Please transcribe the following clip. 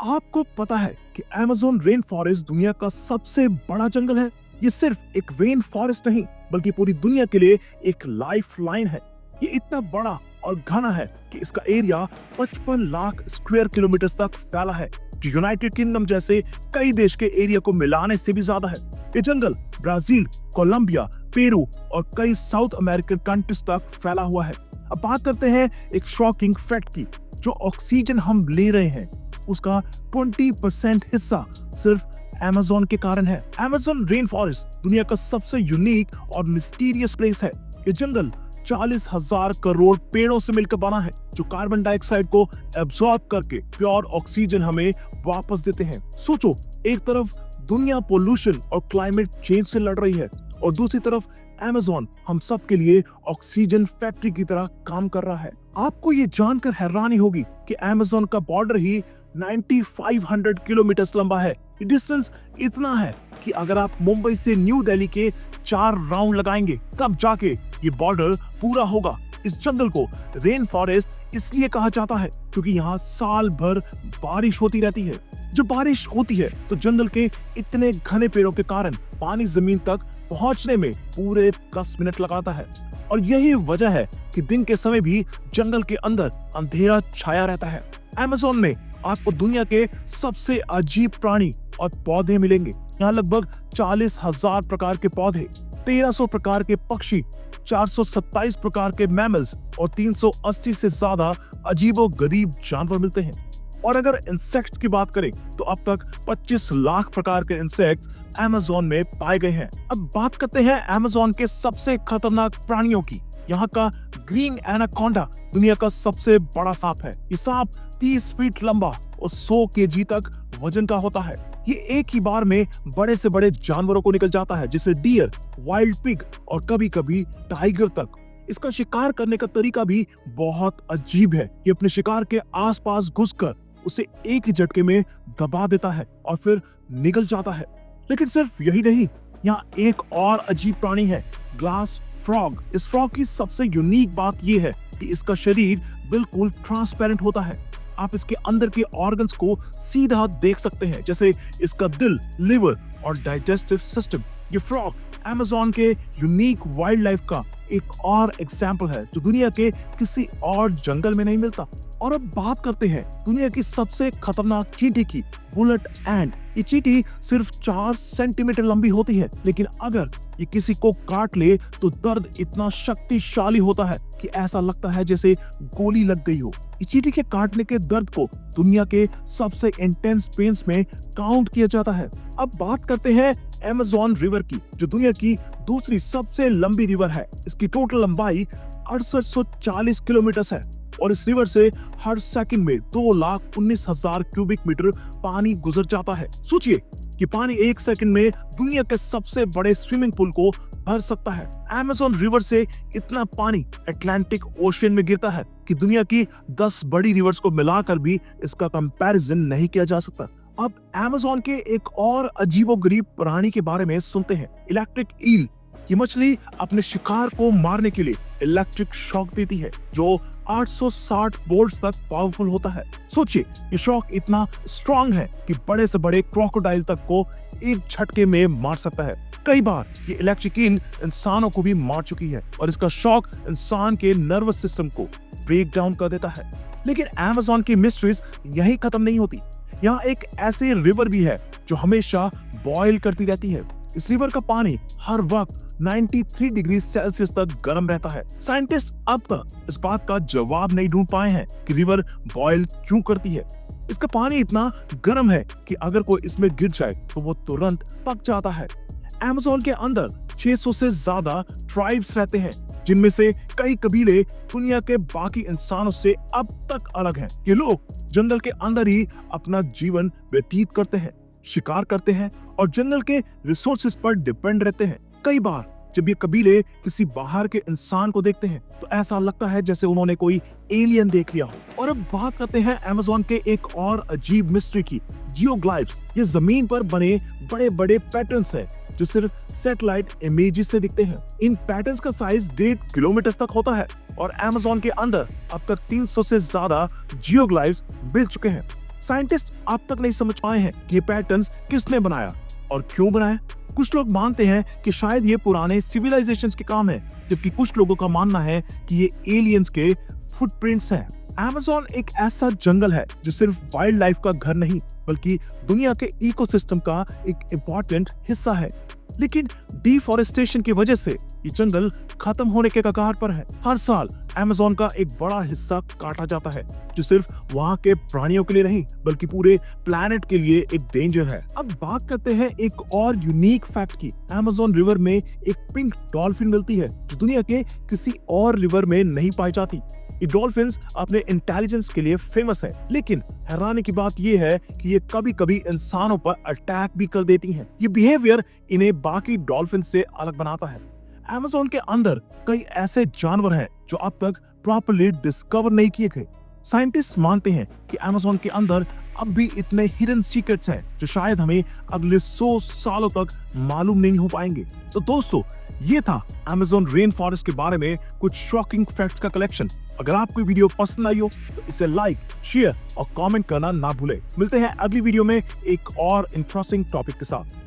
आपको पता है कि अमेज़न रेन फॉरेस्ट दुनिया का सबसे बड़ा जंगल है। ये सिर्फ एक रेन फॉरेस्ट नहीं बल्कि पूरी दुनिया के लिए एक लाइफ लाइन है। ये इतना बड़ा और घना है कि इसका एरिया 55 लाख स्क्वायर किलोमीटर तक फैला है, जो यूनाइटेड किंगडम जैसे कई देश के एरिया को मिलाने से भी ज्यादा है। ये जंगल ब्राजील, कोलंबिया, पेरू और कई साउथ अमेरिकन कंट्रीज तक फैला हुआ है। अब बात करते हैं एक शॉकिंग फैक्ट की। जो ऑक्सीजन हम ले रहे हैं उसका 20% हिस्सा सिर्फ अमेज़न के कारण है। अमेज़न रेन फॉरेस्ट दुनिया का सबसे यूनिक और मिस्टीरियस प्लेस है। ये जंगल 40,000 करोड़ पेड़ों से मिलकर बना है, जो कार्बन डाइऑक्साइड को एब्सॉर्ब करके प्योर ऑक्सीजन हमें वापस देते हैं। सोचो, एक तरफ दुनिया पोल्यूशन और क्लाइमेट चेंज से लड़ रही है और दूसरी तरफ अमेज़न हम सब के लिए ऑक्सीजन फैक्ट्री की तरह काम कर रहा है। आपको ये जानकर हैरानी होगी कि अमेज़न का बॉर्डर ही 9500 किलोमीटर लंबा है। ये डिस्टेंस इतना है कि अगर आप मुंबई से न्यू दिल्ली के 4 राउंड लगाएंगे तब जाके ये बॉर्डर पूरा होगा। इस जंगल को रेन फॉरेस्ट इसलिए कहा जाता है क्योंकि यहाँ साल भर बारिश होती रहती है। जब बारिश होती है तो जंगल के इतने घने पेड़ों के कारण पानी जमीन तक पहुंचने में पूरे 10 मिनट लगाता है। और यही वजह है कि दिन के समय भी जंगल के अंदर अंधेरा छाया रहता है। अमेज़न में आपको दुनिया के सबसे अजीब प्राणी और पौधे मिलेंगे। यहाँ लगभग 40,000 प्रकार के पौधे, 1300 प्रकार के पक्षी, 427 प्रकार के मैमल्स और 380 से ज्यादा अजीबो-गरीब जानवर मिलते हैं। और अगर इंसेक्ट्स की बात करें तो अब तक 25 लाख प्रकार के इंसेक्ट्स अमेज़न में पाए गए हैं। अब बात करते हैं अमेज़न के सबसे खतरनाक प्राणियों की। यहाँ का ग्रीन एनाकोंडा दुनिया का सबसे बड़ा सांप है। ये सांप 30 फीट लंबा और 100 केजी तक वजन का होता है। ये एक ही बार में बड़े से बड़े जानवरों को निकल जाता है, जैसे डियर, वाइल्ड पिग और कभी-कभी टाइगर तक। इसका शिकार करने का तरीका भी बहुत अजीब है। ये अपने शिकार के आसपास घुसकर उसे एक ही झटके में दबा देता है और फिर निकल जाता है। लेकिन सिर्फ यही नहीं, यहाँ एक और अजीब प्राणी है, ग्लास फ्रॉग। इस फ्रॉग की सबसे यूनिक बात यह है कि इसका शरीर बिल्कुल ट्रांसपेरेंट होता है। आप इसके अंदर के ऑर्गन्स को सीधा देख सकते हैं, जैसे इसका दिल, लिवर और डाइजेस्टिव सिस्टम। ये फ्रॉग अमेज़न के यूनिक वाइल्ड लाइफ का एक और एग्जाम्पल है जो दुनिया के किसी और जंगल में नहीं मिलता। और अब बात करते हैं दुनिया की सबसे खतरनाक चींटी की, बुलेट एंट। ये चींटी सिर्फ 4 सेंटीमीटर लंबी होती है, लेकिन अगर ये किसी को काट ले तो दर्द इतना शक्तिशाली होता है कि ऐसा लगता है जैसे गोली लग गई हो। इस चींटी के काटने के दर्द को दुनिया के सबसे इंटेंस पेन्स में काउंट किया जाता है। अब बात करते हैं अमेज़न रिवर की, जो दुनिया की दूसरी सबसे लंबी रिवर है। इसकी टोटल लंबाई 6840 किलोमीटर है और इस रिवर से हर सेकंड में 2,19,000 क्यूबिक मीटर पानी गुजर जाता है। सोचिए कि पानी एक सेकंड में दुनिया के सबसे बड़े स्विमिंग पूल को भर सकता है। अमेज़न रिवर से इतना पानी अटलांटिक ओशियन में गिरता है कि दुनिया की 10 बड़ी रिवर्स को मिलाकर भी इसका कंपैरिजन नहीं किया जा सकता। अब अमेज़न के एक और अजीबोगरीब प्राणी के बारे में सुनते हैं, इलेक्ट्रिक ईल। ये मछली अपने शिकार को मारने के लिए इलेक्ट्रिक शॉक देती है, जो 860 वोल्ट तक पावरफुल होता है। सोचिए, ये शॉक इतना स्ट्रॉन्ग है कि बड़े से बड़े क्रोकोडाइल तक को एक झटके में मार सकता है। कई बार ये इलेक्ट्रिक ईल इंसानों को भी मार चुकी है और इसका शॉक इंसान के नर्वस सिस्टम को ब्रेक डाउन कर देता है। लेकिन अमेज़न की मिस्ट्रीज यही खत्म नहीं होती। यहाँ एक ऐसी रिवर भी है जो हमेशा बॉयल करती रहती है। इस रिवर का पानी हर वक्त 93 डिग्री सेल्सियस तक गर्म रहता है। साइंटिस्ट अब तक इस बात का जवाब नहीं ढूंढ पाए हैं कि रिवर बॉयल क्यों करती है। इसका पानी इतना गर्म है कि अगर कोई इसमें गिर जाए तो वो तुरंत पक जाता है। अमेज़न के अंदर 600 से ज्यादा ट्राइब्स रहते हैं, जिनमें से कई कबीले दुनिया के बाकी इंसानों से अब तक अलग हैं। ये लोग जंगल के अंदर ही अपना जीवन व्यतीत करते हैं, शिकार करते हैं और जंगल के रिसोर्सेज पर डिपेंड रहते हैं। कई बार जब ये कबीले किसी बाहर के इंसान को देखते हैं तो ऐसा लगता है जैसे उन्होंने कोई एलियन देख लिया हो। और अब बात करते हैं अमेज़न के एक और अजीब मिस्ट्री की, जियोग्लाइफ्स। ये जमीन पर बने बड़े बड़े पैटर्न्स हैं जो सिर्फ सैटेलाइट इमेजेस से दिखते हैं। इन पैटर्न्स का साइज 1.5 किलोमीटर तक होता है और अमेज़न के अंदर अब तक 300 से ज्यादा जियोग्लाइफ्स मिल चुके हैं। साइंटिस्ट अब तक नहीं समझ पाए हैं कि ये पैटर्न्स किसने बनाया और क्यों बनाया। कुछ लोग मानते हैं कि शायद ये पुराने सिविलाइजेशंस के काम है, जबकि कुछ लोगों का मानना है कि ये एलियंस के फुटप्रिंट्स हैं। अमेज़न एक ऐसा जंगल है जो सिर्फ वाइल्ड लाइफ का घर नहीं बल्कि दुनिया के इकोसिस्टम का एक इम्पोर्टेंट हिस्सा है। लेकिन डिफॉरेस्टेशन की वजह से ये जंगल खत्म होने के कगार पर है। हर साल अमेज़न का एक बड़ा हिस्सा काटा जाता है, जो सिर्फ वहाँ के प्राणियों के लिए नहीं बल्कि पूरे प्लैनेट के लिए एक डेंजर है। अब बात करते हैं एक और यूनिक फैक्ट की। अमेज़न रिवर में एक पिंक डॉल्फिन मिलती है जो दुनिया के किसी और रिवर में नहीं पाई जाती। ये डॉल्फिन्स अपने इंटेलिजेंस के लिए फेमस है, लेकिन हैरानी की बात यह है कि ये कभी-कभी इंसानों पर अटैक भी कर देती हैं। ये बिहेवियर इन्हें बाकी डॉल्फिन से अलग बनाता है। अमेज़न के अंदर कई ऐसे जानवर हैं जो अब तक प्रॉपर्ली डिस्कवर नहीं किए गए। साइंटिस्ट मानते हैं कि अमेज़न के अंदर अब भी इतने हिडन सीक्रेट्स हैं जो शायद हमें अगले 100 सालों तक मालूम नहीं हो पाएंगे। तो दोस्तों, ये था अमेज़न रेन फॉरेस्ट के बारे में कुछ शॉकिंग फैक्ट्स का कलेक्शन। अगर आपको वीडियो पसंद आई हो तो इसे लाइक, शेयर और कमेंट करना ना भूलें। मिलते हैं अगली वीडियो में एक और इंटरेस्टिंग टॉपिक के साथ।